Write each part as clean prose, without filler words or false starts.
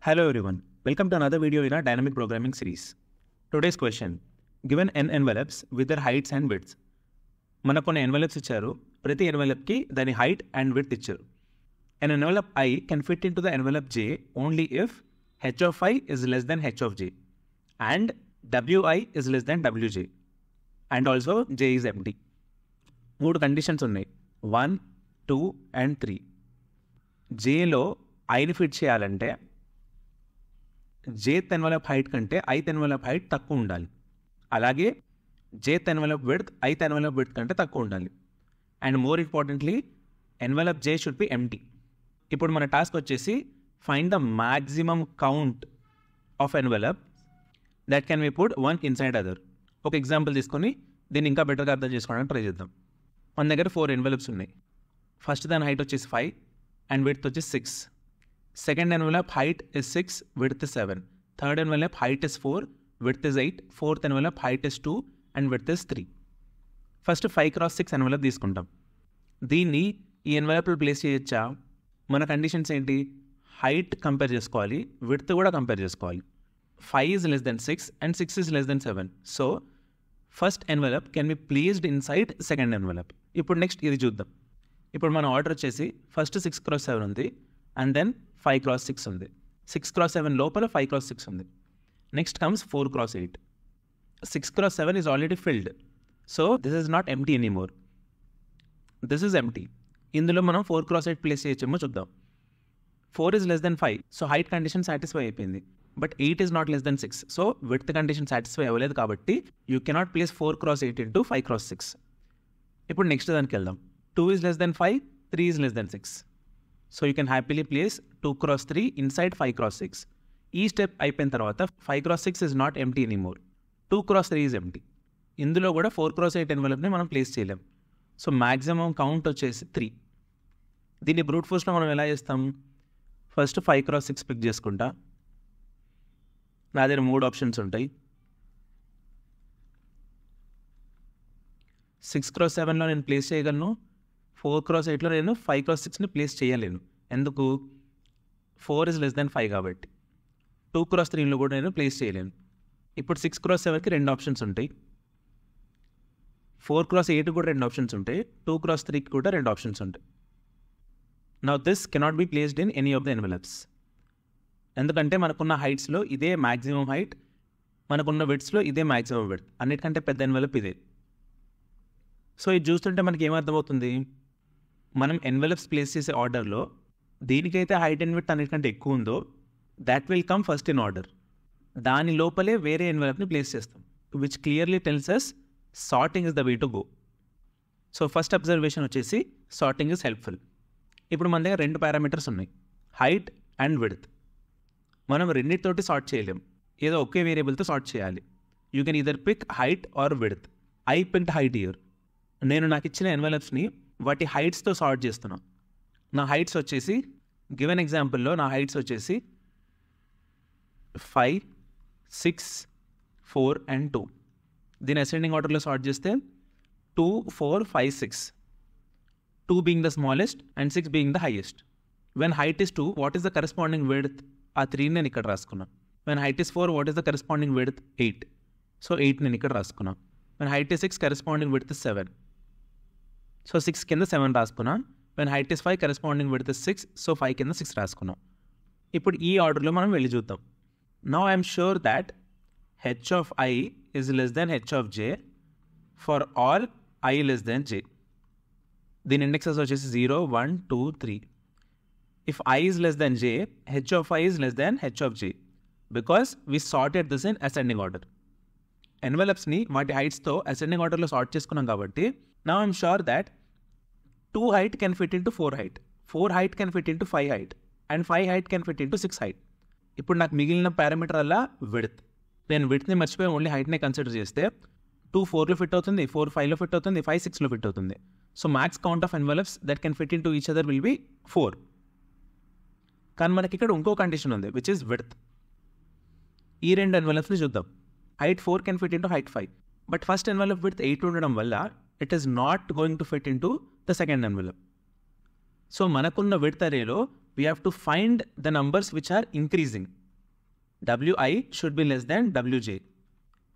Hello everyone, welcome to another video in our dynamic programming series. Today's question, given n envelopes with their heights and widths. మనకు కొన్ని envelopes ఇచ్చారు, ప్రతి envelope కి దాని height and width ఇచ్చారు. An envelope I can fit into the envelope J only if h of I is less than h of J and Wi is less than Wj and also J is empty. మూడు conditions ఉన్నాయి, 1, 2 and 3. Jలో ఐని fit చేయాలంటే jth envelope height కంటే ith envelope height తక్కువ ఉండాలి, అలాగే jth envelope width ith envelope width కంటే తక్కువ ఉండాలి, and more importantly envelope j should be empty. ఇప్పుడు మన టాస్క్ వచ్చేసి find the maximum count of envelope that can be put one inside other. ఒక ఎగ్జాంపుల్ తీసుకొని దీన్ని ఇంకా బెటర్గా అర్థం చేసుకోవడానికి ట్రై చేద్దాం. మన దగ్గర 4 ఎన్వలప్స్ ఉన్నాయి. ఫస్ట్ దాని హైట్ వచ్చేసి 5 అండ్ విడ్త్ వచ్చేసి 6. Second envelope height is 6, width is 7. Third envelope height is 4, width is 8. Fourth envelope height is 2 and width is 3. First 5x6 envelope తీసుకుంటాం. దీన్ని ఈ ఎన్వలప్లో ప్లేస్ చేయొచ్చా? మన కండిషన్స్ ఏంటి? హైట్ కంపేర్ చేసుకోవాలి, విడ్త్ కూడా కంపేర్ చేసుకోవాలి. 5 is less than 6 and 6 is less than 7. So first envelope can be placed inside second envelope. ఇప్పుడు నెక్స్ట్ ఇది చూద్దాం. ఇప్పుడు మన ఆర్డర్ వచ్చేసి ఫస్ట్ 6x7 ఉంది అండ్ దెన్ 5x6 ఉంది. 6x7 లోపల 5x6 ఉంది. Next comes 4x8. 6x7 is already filled, so this is not empty anymore, this is empty. ఇందులో మనం 4x8 ప్లేస్ చేయొచ్చేమో చూద్దాం. 4 is less than 5, so height condition satisfy అయిపోయింది. But 8 is not less than 6, so width condition satisfy అవ్వలేదు కాబట్టి you cannot place 4x8 into 5x6. ఇప్పుడు next దానికి వెళ్దాం. 2 is less than 5, 3 is less than 6. So you can happily place 2x3 inside 5x6. ఈ step అయిపోయిన తర్వాత 5x6 is not empty anymore, 2x3 is empty. ఇందులో కూడా 4x8 ఎన్వలప్ని మనం place చేయలేం. సో మ్యాక్సిమం కౌంట్ వచ్చేసి 3. దీన్ని బ్రూట్ ఫోర్స్లో మనం ఎలా చేస్తాం? ఫస్ట్ 5x6 పిక్ చేసుకుంటా. నా దగ్గర 3 ఆప్షన్స్ ఉంటాయి. 6x7లో నేను ప్లేస్ చేయగలను, 4x8లో నేను 5x6ని ప్లేస్ చేయలేను. ఎందుకు? 4 ఇస్ లెస్ దెన్ 5 కాబట్టి. 2x3లో కూడా నేను ప్లేస్ చేయలేను. ఇప్పుడు 6x7కి 2 ఆప్షన్స్ ఉంటాయి, 4x8 కూడా 2 ఆప్షన్స్ ఉంటాయి, 2x3కి కూడా 2 ఆప్షన్స్ ఉంటాయి. Now this cannot be placed in any of the envelopes. ఎందుకంటే మనకున్న హైట్స్లో ఇదే మ్యాక్సిమం హైట్, మనకున్న విడ్త్స్లో ఇదే మ్యాక్సిమం విడ్త్, అన్నిటికంటే పెద్ద ఎన్వలప్ ఇదే. సో ఇది చూస్తుంటే మనకి ఏమర్థమవుతుంది? మనం ఎన్వలప్స్ ప్లేస్ చేసే ఆర్డర్లో దీనికైతే హైట్ అండ్ విడ్త్ అన్నిటికంటే ఎక్కువ ఉందో that will come first in order. దాని లోపలే వేరే ఎన్వలప్ని ప్లేస్ చేస్తాం, which clearly tells us sorting is the way to go. So first observation వచ్చేసి సార్టింగ్ ఇస్ హెల్ప్ఫుల్. ఇప్పుడు మన దగ్గర 2 పారామీటర్స్ ఉన్నాయి, హైట్ అండ్ విడ్త్. మనం రెండింటితోటి సార్ట్ చేయలేం, ఏదో ఒకే వేరియబుల్తో సార్ట్ చేయాలి. You can either pick height or width. I picked height here. నేను నాకు ఇచ్చిన ఎన్వలప్స్ని వాటి హైట్స్తో సార్ట్ చేస్తున్నాను. నా హైట్స్ వచ్చేసి గివెన్ ఎగ్జాంపుల్లో నా హైట్స్ వచ్చేసి 5, 6, 4 and 2. దీని అసెండింగ్ ఆర్డర్లో సార్ట్ చేస్తే 2, 4, 5, 6. 2 being the smallest and 6 being the highest. When height is 2, what is the corresponding width? ఆ 3 నేను ఇక్కడ రాసుకున్నాను. When height is 4, what is the corresponding width? 8. So 8 నేను ఇక్కడ రాసుకున్నాను. When height is 6, corresponding width is 7. So 6 కింద 7 రాసుకున్నా. when height is 5, corresponding width is 6, so 5 కింద 6 రాసుకున్నాం. ఇప్పుడు ఈ ఆర్డర్లో మనం వెళ్ళి చూద్దాం. Now I'm sure that h of I is less than h of j for all I less than j. దీని ఇండెక్సెస్ వచ్చేసి 0, 1, 2, 3. if I is less than j, h of I is less than h of j because we sorted this in ascending order. ఎన్వలప్స్ని వాటి హైట్స్తో ascending ఆర్డర్లో sort చేసుకున్నాం కాబట్టి now I'm sure that 2 height can fit into 4 height, 4 height can fit into 5 height and 5 height can fit into 6 height. ఇప్పుడు నాకు మిగిలిన parameter అలా width. నేను విడ్త్ని మర్చిపోయి ఓన్లీ హైట్నే కన్సిడర్ చేస్తే 2 4లో ఫిట్ అవుతుంది, 4 5లో ఫిట్ అవుతుంది, 5 6లో ఫిట్ అవుతుంది. So max count of envelopes that can fit into each other will be 4. కానీ మనకి ఇక్కడ ఇంకో కండిషన్ ఉంది విచ్ ఇస్ విడ్త్. ఈ 2 ఎన్వలప్స్ని చూద్దాం. Height 4 can fit into height 5, but first envelope width 8 ఉండడం వల్ల it is not going to fit into the second envelope. So మనకున్న విడ్త్ అరేలో we have to find the numbers which are increasing. wi should be less than wj.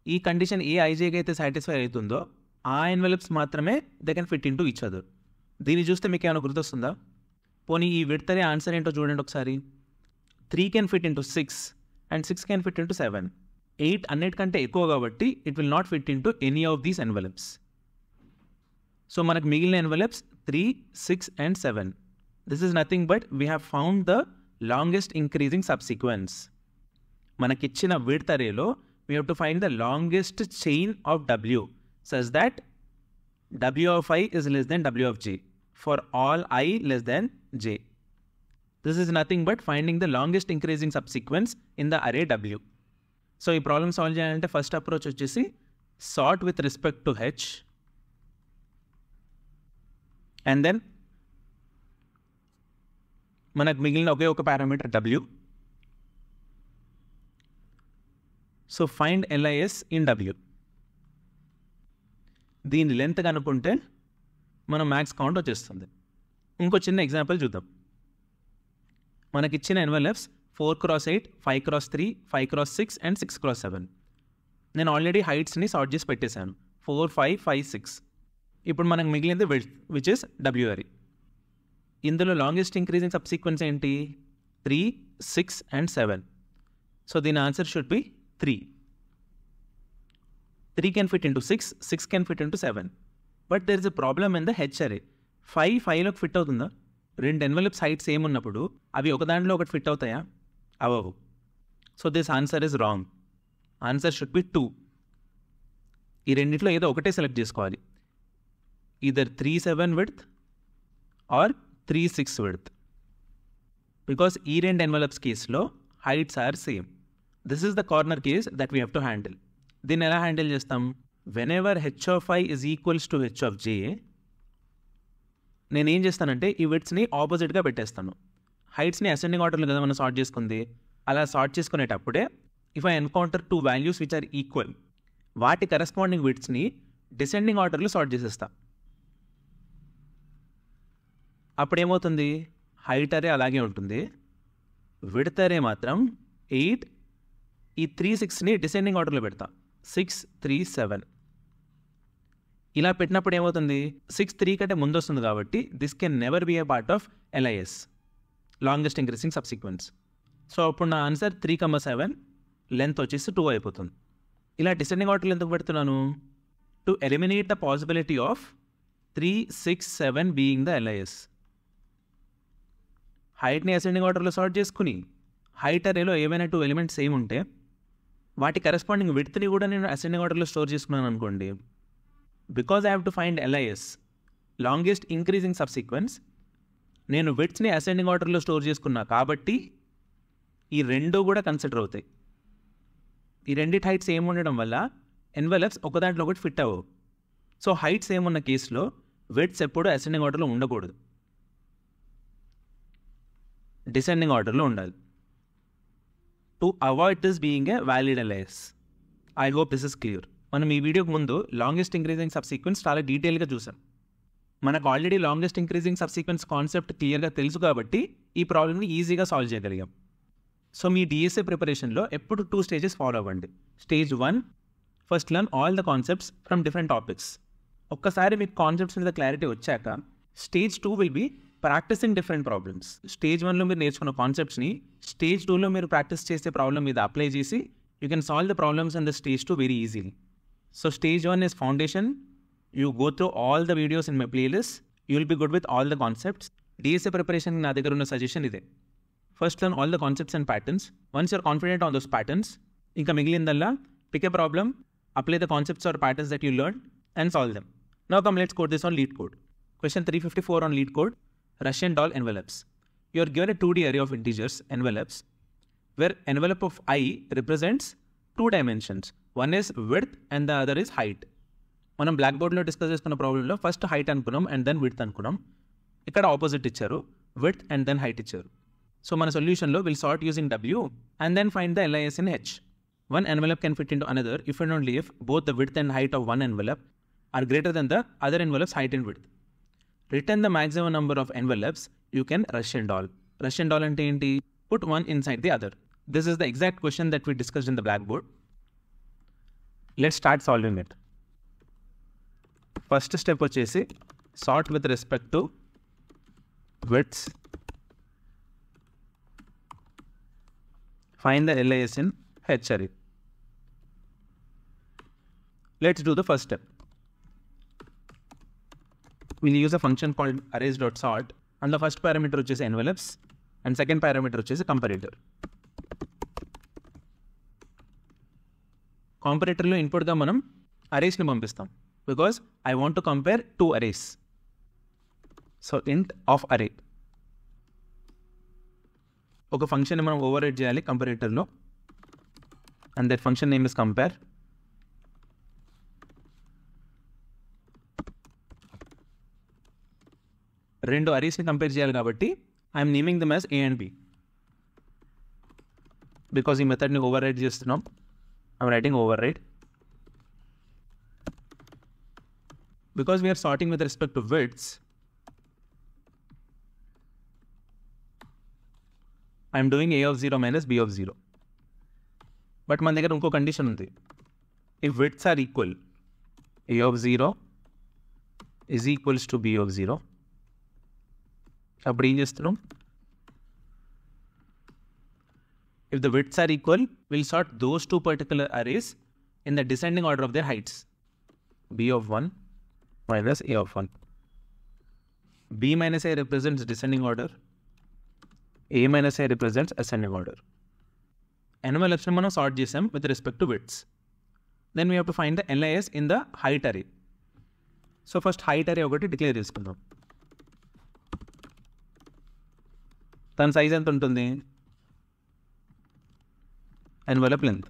ఈ condition ఏ ijకి అయితే satisfy అవుతుందో ఆ ఎన్వెలప్స్ మాత్రమే they can fit into each other. దీన్ని చూస్తే మీకు ఏమైనా గుర్తొస్తుందా? పోనీ ఈ విడ్త్ అరే ఆన్సర్ ఏంటో చూడండి ఒకసారి. 3 can fit into 6 and 6 can fit into 7. 8 అన్నిటికంటే ఎక్కువ కాబట్టి it will not fit into any of these envelopes. So మనకు మిగిలిన envelopes 3, 6 and 7. This is nothing but we have found the longest increasing subsequence. మనకిచ్చిన width అరేలో we have to find the longest chain of w such that w of I is less than w of j for all I less than j. This is nothing but finding the longest increasing subsequence in the array w. So ఈ problem solve చేయాలంటే first approach వచ్చేసి sort with respect to h and then మనకు మిగిలిన ఒకే ఒక parameter w. So find LIS in w. దీని length కనుక్కుంటే మనం మ్యాక్స్ కౌంట్ వచ్చేస్తుంది. ఇంకో చిన్న ఎగ్జాంపుల్ చూద్దాం. మనకిచ్చిన envelopes 4x8, 5x3, 5x6 and 6x7. నేను ఆల్రెడీ హైట్స్ని సార్ట్ చేసి పెట్టేశాను 4, 5, 5, 6. ఇప్పుడు మనకు మిగిలింది width which is w array. ఇందులో లాంగెస్ట్ ఇంక్రీజింగ్ సబ్సీక్వెన్స్ ఏంటి? 3, 6 అండ్ 7. సో దీని answer should B 3. 3 can fit into 6, 6 can fit into 7. But there is a problem in the H array. 5లోకి ఫిట్ అవుతుందా? రెండు ఎన్వెలప్స్ హైట్ సేమ్ ఉన్నప్పుడు అవి ఒక దాంట్లో ఒకటి ఫిట్ అవుతాయా? అవవు. So this answer is wrong. Answer should be 2. ఈ రెండిట్లో ఏదో ఒకటే సెలెక్ట్ చేసుకోవాలి. Either 3-7 width or 3-6 width. Because ఈ రెండు ఎన్వెలప్స్ కేసులో heights are same. This is the corner case that we have to handle. దీన్ని ఎలా హ్యాండిల్ చేస్తాం? Whenever h of I is equals to h of j, నేను ఏం చేస్తానంటే ఈ విడ్త్స్ని ఆపోజిట్గా పెట్టేస్తాను. హైట్స్ని అసెండింగ్ ఆర్డర్లో కదా మనం సార్ట్ చేసుకుంది. అలా సార్ట్ చేసుకునేటప్పుడే if I encounter 2 values which are equal, వాటి కరెస్పాండింగ్ విడ్త్స్ని డిసెండింగ్ ఆర్డర్లో సార్ట్ చేసేస్తా. అప్పుడేమవుతుంది? హైట్ అరే అలాగే ఉంటుంది, విడ్త్ అరే మాత్రం 8. ఈ 3, 6ని డిసెండింగ్ ఆర్డర్లో పెడతా. 6, 3, 7. ఇలా పెట్టినప్పుడు ఏమవుతుంది? 6 3 కంటే ముందు వస్తుంది కాబట్టి this can never be a part of LIS, longest increasing subsequence. So అప్పుడు నా ఆన్సర్ 3, 7, లెంత్ వచ్చేసి 2 అయిపోతుంది. ఇలా డిసెండింగ్ ఆర్డర్లో ఎందుకు పెడుతున్నాను? To eliminate the possibility of 3, 6, 7 being the LIS. హైట్ని అసెండింగ్ ఆర్డర్లో సార్ట్ చేసుకుని హైట్ అరేలో ఏమైనా 2 ఎలిమెంట్స్ సేమ్ ఉంటే వాటి కరెస్పాండింగ్ విడ్త్ని కూడా నేను అసెండింగ్ ఆర్డర్లో స్టోర్ చేసుకున్నాను అనుకోండి. Because I have to find LIS, longest increasing subsequence, నేను విడ్త్స్ని అసెండింగ్ ఆర్డర్లో స్టోర్ చేసుకున్నా కాబట్టి ఈ రెండు కూడా కన్సిడర్ అవుతాయి. ఈ రెండింటి హైట్స్ సేమ్ ఉండడం వల్ల ఎన్వెలప్స్ ఒక దాంట్లో ఒకటి ఫిట్ అవ్వవు. సో హైట్ సేమ్ ఉన్న కేసులో విడ్త్స్ ఎప్పుడూ అసెండింగ్ ఆర్డర్లో ఉండకూడదు, డిసెండింగ్ ఆర్డర్లో ఉండాలి. To avoid this being a valid LIS. I hope this is clear. మనం ఈ వీడియోకి ముందు లాంగెస్ట్ ఇంక్రీజింగ్ సబ్సీక్వెన్స్ చాలా డీటెయిల్గా చూసాం. మనకు ఆల్రెడీ లాంగెస్ట్ ఇంక్రీజింగ్ సబ్సీక్వెన్స్ కాన్సెప్ట్ క్లియర్గా తెలుసు కాబట్టి ఈ ప్రాబ్లమ్ని ఈజీగా సాల్వ్ చేయగలిగాం. సో మీ DSA ప్రిపరేషన్లో ఎప్పుడు 2 స్టేజెస్ ఫాలో అవ్వండి. Stage 1, first learn all the concepts from different topics. ఒక్కసారి మీకు కాన్సెప్ట్స్ మీద క్లారిటీ వచ్చాక stage 2 will be practising different problems. Stage 1లో మీరు నేర్చుకున్న కాన్సెప్ట్స్ని స్టేజ్ 2లో మీరు ప్రాక్టీస్ చేసే ప్రాబ్లమ్ మీద అప్లై చేసి you can solve the problems in the stage 2 very easily. So stage 1 is foundation. You go through all the videos in my playlist. You will be good with all the concepts. DSA preparation నా దగ్గర ఉన్న suggestion ఇదే. First learn all the concepts and patterns. Once you're confident on those patterns, ఇంకా మిగిలిందల్లా pick a problem, apply the concepts or patterns that you learned and solve them. Now come, let's code this on LeetCode. Question 354 on LeetCode. Russian doll envelopes. You are given a 2D array of integers envelopes where envelope of I represents 2 dimensions. One is width and the other is height. మనం black బోర్డ్లో discuss చేసుకున్న ప్రాబ్లంలో first height అనుకున్నాం and then width అనుకున్నాం. ఇక్కడ opposite ఇచ్చారు, width and then height ఇచ్చారు. So మన సొల్యూషన్లో will sort using W and then find the LIS in H. One envelope can fit into another if and only if both the width and height of one envelope are greater than the other envelope's height and width. Return the maximum number of envelopes you can rush and all. Rush and all ante enti? Put one inside the other. This is the exact question that we discussed in the blackboard. Let's start solving it. First step vachesi sort with respect to widths. Find the LIS in H array. Let's do the first step. We'll use a function called arrays.sort, and the first parameter vachesi envelopes and second parameter vachesi comparator. Comparator lo input ga manam arrays ni పంపిస్తాం because I want to compare two arrays. So int of array. ఒక function మనం override చేయాలి కంపారేటర్లో, and that function name is compare. రెండు అరేస్ని compare చేయాలి కాబట్టి I'm naming them as A and B. Because ఈ మెథడ్ని ఓవర్రైడ్ చేస్తున్నాం, I'm writing override. Because we're sorting with respect to widths, I'm doing a of 0 minus b of 0. But మన దగ్గర ఇంకో కండిషన్ ఉంది. If widths are equal, a of 0 is equals to b of 0, అప్పుడు ఏం చేస్తున్నాం? If the widths are equal, we'll sort those two particular arrays in the descending order of their heights. b of 1 minus a of 1. b minus a represents descending order. a minus a represents ascending order. Envelopes ni మనం sort చేసాం with respect to widths. Then we have to find the LIS in the height array. So first height array ఒకటి declare చేసుకుందాం. దాని size ఎంత ఉంటుంది? Envelope length.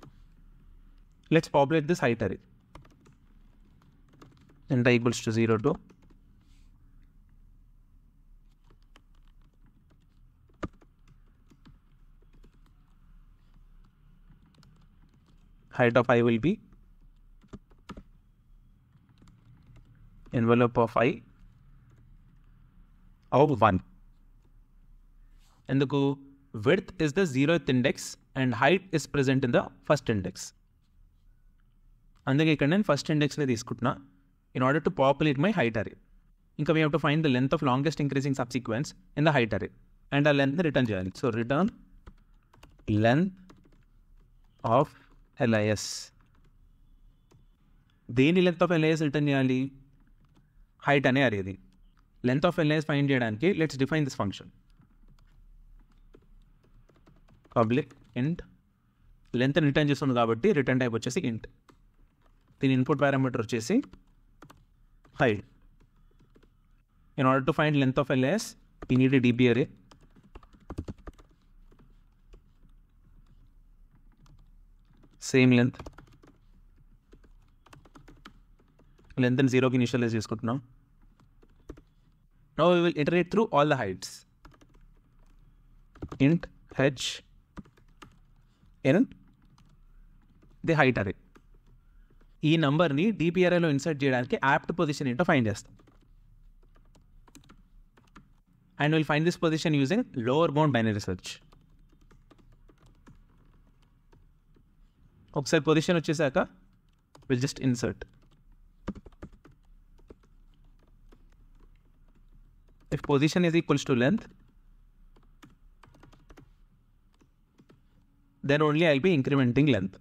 Let's populate this height array. Int equals to 0 to height of I will be envelope of I of 1. ఎందుకు? width is the 0th index and height is present in the first index. అందుకే ఇక్కడ నేను first ఇండెక్స్ని తీసుకుంటున్నా in order to populate my height array. ఇంకా we have to find the length of longest increasing subsequence in the height array and ఆ lengthని return చేయాలి. So return length of LIS. దేని length of LIS return చేయాలి? Height అనే అరేది. Length of LIS find చేయడానికి let's define this function. Public ఇంట్ లెంత్ని return చేస్తుంది కాబట్టి return type వచ్చేసి ఇంట్. దీని ఇన్పుట్ పారామీటర్ వచ్చేసి height. In order to find length of LIS we need a DB array. Same length ని 0కి ఇనిషియలైజ్ చేసుకుంటున్నాం. Now we will iterate through all the heights. int h in the height array. ఈ నంబర్ని DB arrayలో insert చేయడానికి apt position ఏంటో find చేస్తాం. And will find this position using lower bound binary search. ఒకసారి పొజిషన్ వచ్చేసాక will just insert. If position is equals to length, then only I'll be incrementing length.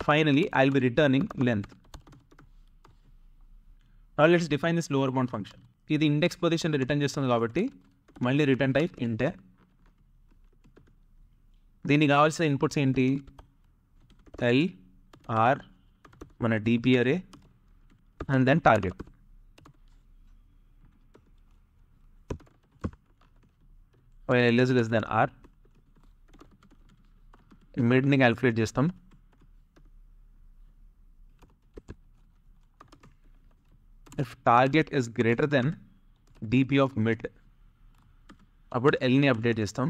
Finally, I'll be returning length. Now let's define this lower bound function. ఇది index position return చేస్తుంది కాబట్టి మళ్ళీ return type ఇంటే. దీనికి కావాల్సిన inputs ఏంటి? L, R, మన DB array and then target. While L is less than R, మిడ్ని క్యాలిక్యులేట్ చేస్తాం. If target is greater than DB of mid, అప్పుడు Lని అప్డేట్ చేస్తాం.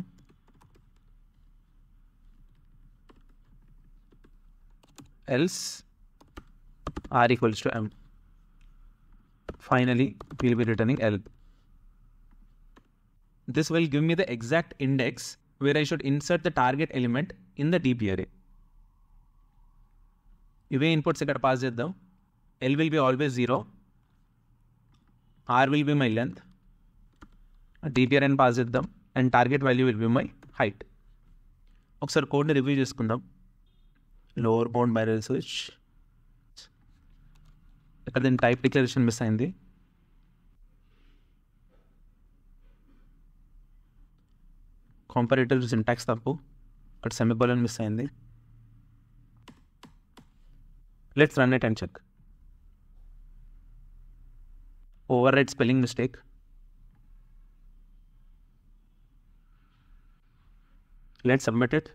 Else R equals to M. Finally, we'll be returning L. this will give me the exact index where I should insert the target element in the DP array. ఇవే inputs ఇక్కడ pass చేద్దాం. L will be always 0, R will be my length, DP array అని pass చేద్దాం, and target value will be my height. ఒకసారి కోడ్ని review చేసుకుందాం. Lower bound binary switch, ఇక్కడ దీని టైప్ డిక్లరేషన్ మిస్ అయింది. కాంపరేటివ్ సింటాక్స్ తప్పు, అక్కడ సెమికోలన్ మిస్ అయింది. Let's run it and check. Overwrite spelling mistake. Let's submit it.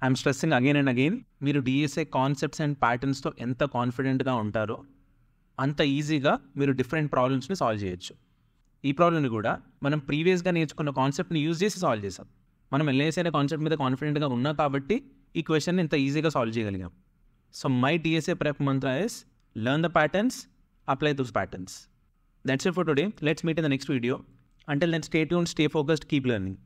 I'm stressing again and again, మీరు డిఎస్ఏ కాన్సెప్ట్స్ అండ్ ప్యాటర్న్స్తో ఎంత కాన్ఫిడెంట్గా ఉంటారో అంత ఈజీగా మీరు డిఫరెంట్ ప్రాబ్లమ్స్ని సాల్వ్ చేయొచ్చు. ఈ ప్రాబ్లమ్ని కూడా మనం ప్రీవియస్గా నేర్చుకున్న కాన్సెప్ట్ని యూజ్ చేసి సాల్వ్ చేసాం. మనం ఎల్ఏఎస్ అనే కాన్సెప్ట్ మీద కాన్ఫిడెంట్గా ఉన్నాం కాబట్టి ఈ క్వశ్చన్ ఇంత ఈజీగా సాల్వ్ చేయగలిగాం. So my DSA prep mantra is learn the patterns, apply those patterns. That's it for today. Let's meet in the next video. Until then, stay tuned, stay focused, keep learning.